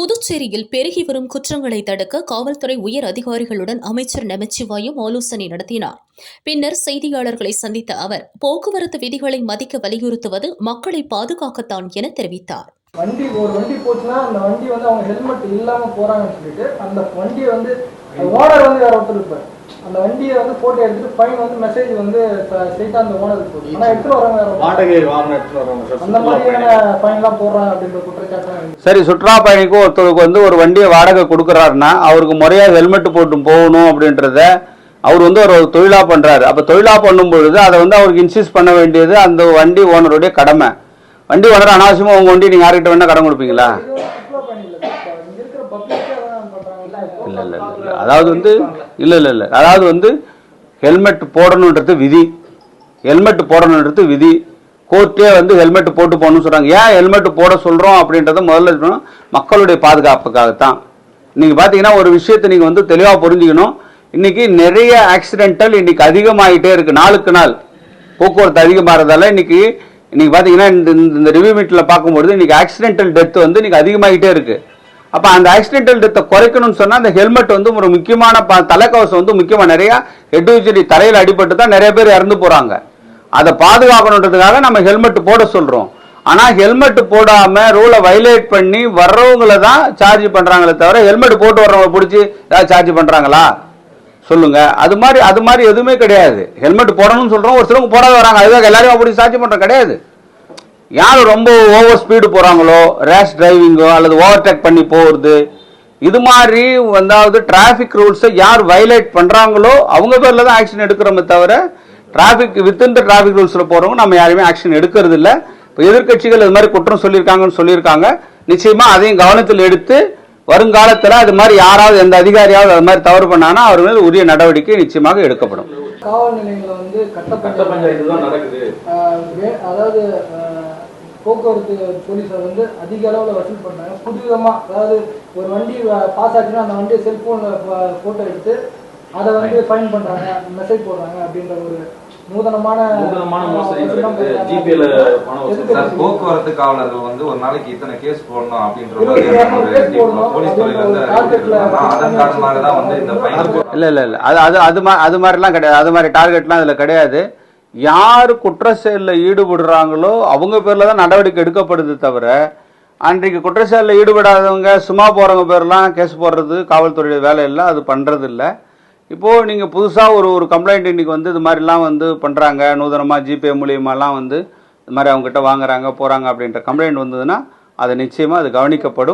புதுச்சேரியில் பெருகி வரும் குற்றங்களை தடுக்க காவல்துறை உயர் அதிகாரிகளுடன் அமைச்சர் நமச்சிவாயம் ஆலோசனை நடத்தினார். பின்னர் செய்தியாளர்களை சந்தித்த அவர், போக்குவரத்து விதிகளை மதிக்க வலியுறுத்துவது மக்களை பாதுகாக்கத்தான் என தெரிவித்தார். ஒரு வண்டி போச்சுன்னா அந்த வண்டி அவங்க ஹெல்மெட் இல்லாம போறாங்கன்னு சொல்லிட்டு அந்த வண்டியை ஓனர் வேற ஒருத்தர் இருப்பார். அந்த வண்டியை போட்டோ எடுத்துட்டு ஃபைன் மெசேஜ் ஸ்ட்ரைட்டா அந்த ஓனருக்கு போகுது. ஆனா எடுத்துட்டு வரவங்க வாடகை வாகனம் எடுத்துட்டு வரவங்க அந்த மாதிரியான ஃபைன்லாம் போடுறாங்க அப்படின்ற குற்றச்சாட்டு. சரி, சுற்றுலா பயணிக்கு ஒருத்தருக்கு ஒரு வண்டியை வாடகை கொடுக்குறாருன்னா அவருக்கு முறையா ஹெல்மெட் போட்டு போகணும் அப்படின்றத அவர் ஒரு தொழிலா பண்றாரு. அப்ப தொழிலா பண்ணும் பொழுது அதை அவருக்கு இன்சிஸ்ட் பண்ண வேண்டியது அந்த வண்டி ஓனருடைய கடமை. வண்டி ஓனர் அனாவசியமா உங்க வண்டி நீங்க யார்கிட்ட வேணா கடன் கொடுப்பீங்களா? அதாவது ஹெல்மெட் போடணுன்றது விதி. ஹெல்மெட் போடணுன்றது விதி. கோர்ட்டே ஹெல்மெட் போட்டு போகணும்னு சொல்றாங்க. ஏன் ஹெல்மெட் போட சொல்றோம் அப்படின்றத முதல்ல மக்களுடைய பாதுகாப்புக்காகத்தான். நீங்க பாத்தீங்கன்னா ஒரு விஷயத்தை நீங்க தெளிவா புரிஞ்சுக்கணும். இன்னைக்கு நிறைய ஆக்சிடென்டல் இன்னைக்கு அதிகமாயிட்டே இருக்கு. நாளுக்கு நாள் போக்குவரத்து அதிகமாகிறதால இன்னைக்கு பாத்தீங்கன்னா இந்த ரிவ்யூ மீட்ல பார்க்கும்போது இன்னைக்கு ஆக்சிடென்டல் டெத் இன்னைக்கு அதிகமாகிட்டே இருக்கு. அப்ப அந்த ஆக்சிடென்டல் டெத்தை குறைக்கணும்னு சொன்னா அந்த ஹெல்மெட் ஒரு முக்கியமான தலைக்கவசம் முக்கியமா நிறைய ஹெட் இன்ஜுரி தலையில அடிபட்டு தான் நிறைய பேர் இறந்து போறாங்க. அதை பாதுகாக்கணுன்றதுக்காக நம்ம ஹெல்மெட் போட சொல்றோம். ஆனா ஹெல்மெட் போடாம ரூலை வயலேட் பண்ணி வர்றவங்களை தான் சார்ஜ் பண்றாங்களே தவிர ஹெல்மெட் போட்டு வர்றவங்க பிடிச்சி ஏதாவது சார்ஜ் பண்றாங்களா சொல்லுங்க? அது மாதிரி எதுவுமே கிடையாது. ஹெல்மெட் போடணும்னு சொல்றோம், ஒரு சிலவங்க போடாத வராங்க. அதுக்காக எல்லாரையும் அப்படி சார்ஜ் பண்ற கிடையாது. யார் ரொம்ப ஓவர் ஸ்பீடு போறாங்களோ, ரேஷ் டிரைவிங்கோ அல்லது ஓவர்டேக் பண்ணி போறது, இது மாதிரி டிராபிக் ரூல்ஸை யார் வயலேட் பண்றாங்களோ அவங்க பேர்ல தான் ஆக்ஷன் எடுக்கிறோமே தவிர டிராபிக் வித்தின் த டிராபிக் ரூல்ஸ்ல போறவங்க நம்ம யாருமே ஆக்ஷன் எடுக்கிறது இல்லை. இப்போ எதிர்கட்சிகள் இது மாதிரி குற்றம் சொல்லியிருக்காங்க. நிச்சயமா அதையும் கவனத்தில் எடுத்து வருங்காலத்தில் அது மாதிரி யாராவது எந்த அதிகாரியாவது அது மாதிரி தவறு பண்ணாங்கன்னா அவர் மேல் உரிய நடவடிக்கை நிச்சயமாக எடுக்கப்படும். காவல் நிலையங்களை அதாவது போக்குவரத்து போலீஸார் அதிக அளவில் வசூல் பண்றாங்க. புதுவிதமா அதாவது ஒரு வண்டி பாஸ் ஆச்சுன்னா அந்த வண்டியை செல்போன்ல போட்டோ எடுத்து அதை ஃபைன் பண்றாங்க, மெசேஜ் போடுறாங்க அப்படின்ற ஒரு போக்குவரத்து காவலர்கள் ஒரு நாளைக்கு இத்தனை கேஸ் போடணும் அப்படின்ற அது மாதிரிலாம் கிடையாது. அது மாதிரி டார்கெட்லாம் அதுல கிடையாது. யார் குற்ற செயலில் ஈடுபடுறாங்களோ அவங்க பேர்ல தான் நடவடிக்கை எடுக்கப்படுது தவிர அன்றைக்கு குற்ற செயலில் ஈடுபடாதவங்க சும்மா போறவங்க பேர்லாம் கேஸ் போடுறது காவல்துறையுடைய வேலை இல்லை, அது பண்றது இல்லை. இப்போ நீங்க புதுசா ஒரு கம்ப்ளைண்ட் இன்னைக்கு இது மாதிரிலாம் பண்றாங்க, நூதனமா ஜிபே மூலியமாலாம் இது மாதிரி அவங்க கிட்ட வாங்குறாங்க போறாங்க அப்படின்ற கம்ப்ளைண்ட் வந்ததுன்னா அது நிச்சயமா அது கவனிக்கப்படும்.